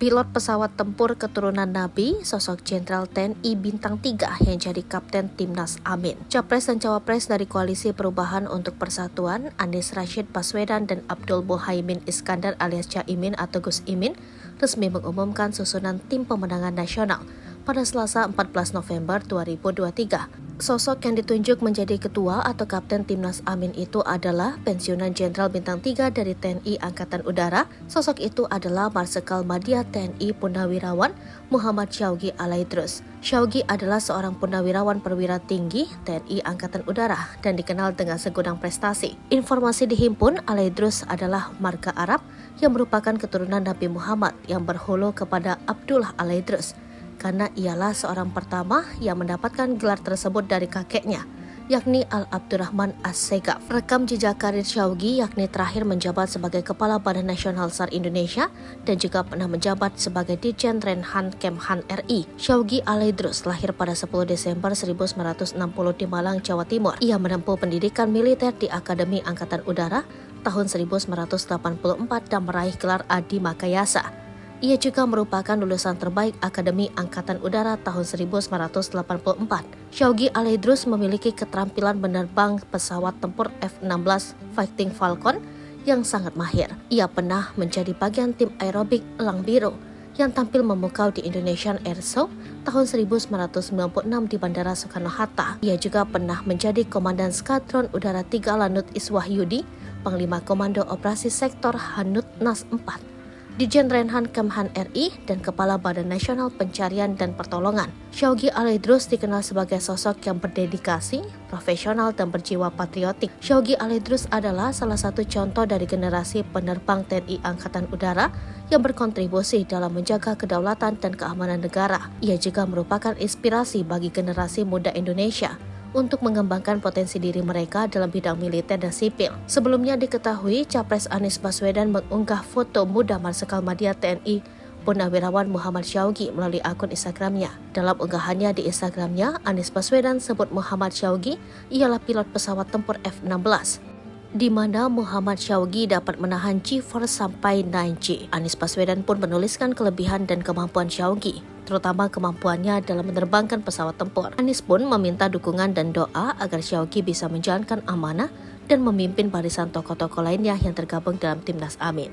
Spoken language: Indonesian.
Pilot pesawat tempur keturunan Nabi, sosok Jenderal TNI Bintang 3 yang jadi Kapten Timnas Amin. Capres dan Cawapres dari Koalisi Perubahan untuk Persatuan, Anies Rashid Baswedan dan Abdul Muhaimin Iskandar alias Caimin atau Gus Imin, resmi mengumumkan susunan tim pemenangan nasional pada Selasa 14 November 2023. Sosok yang ditunjuk menjadi ketua atau Kapten Timnas Amin itu adalah pensiunan Jenderal Bintang 3 dari TNI Angkatan Udara. Sosok itu adalah Marsikal Madya TNI Purnawirawan Muhammad Syawgi Alaidrus. Syawgi adalah seorang purnawirawan perwira tinggi TNI Angkatan Udara dan dikenal dengan segudang prestasi. Informasi dihimpun, Alaidrus adalah marga Arab yang merupakan keturunan Nabi Muhammad yang berhulu kepada Abdullah Alaidrus, karena ialah seorang pertama yang mendapatkan gelar tersebut dari kakeknya, yakni Al-Abdurrahman As-Segaf. Rekam jejak karir Syawgi yakni terakhir menjabat sebagai Kepala Badan Nasional SAR Indonesia dan juga pernah menjabat sebagai Ditjen Renhan Kemhan RI. Syawgi Alaidrus lahir pada 10 Desember 1960 di Malang, Jawa Timur. Ia menempuh pendidikan militer di Akademi Angkatan Udara tahun 1984 dan meraih gelar Adi Makayasa. Ia juga merupakan lulusan terbaik Akademi Angkatan Udara tahun 1984. Syawgi Alaidrus memiliki keterampilan menerbang pesawat tempur F-16 Fighting Falcon yang sangat mahir. Ia pernah menjadi bagian tim aerobik Elang Biru yang tampil memukau di Indonesian Air Show tahun 1996 di Bandara Soekarno-Hatta. Ia juga pernah menjadi Komandan Skadron Udara 3 Lanut Iswahyudi, Panglima Komando Operasi Sektor Hanut Nas 4, Ditjen Renhan Kemhan RI, dan Kepala Badan Nasional Pencarian dan Pertolongan. Syawgi Alaidrus dikenal sebagai sosok yang berdedikasi, profesional, dan berjiwa patriotik. Syawgi Alaidrus adalah salah satu contoh dari generasi penerbang TNI Angkatan Udara yang berkontribusi dalam menjaga kedaulatan dan keamanan negara. Ia juga merupakan inspirasi bagi generasi muda Indonesia untuk mengembangkan potensi diri mereka dalam bidang militer dan sipil. Sebelumnya diketahui, Capres Anies Baswedan mengunggah foto muda Marsikal Madya TNI Purnawirawan Muhammad Syawgi melalui akun Instagramnya. Dalam unggahannya di Instagramnya, Anies Baswedan sebut Muhammad Syawgi ialah pilot pesawat tempur F-16, di mana Muhammad Syawgi dapat menahan G-force sampai 9G. Anies Baswedan pun menuliskan kelebihan dan kemampuan Syawgi, terutama kemampuannya dalam menerbangkan pesawat tempur. Anies pun meminta dukungan dan doa agar Syawgi bisa menjalankan amanah dan memimpin barisan tokoh-tokoh lainnya yang tergabung dalam Timnas Amin.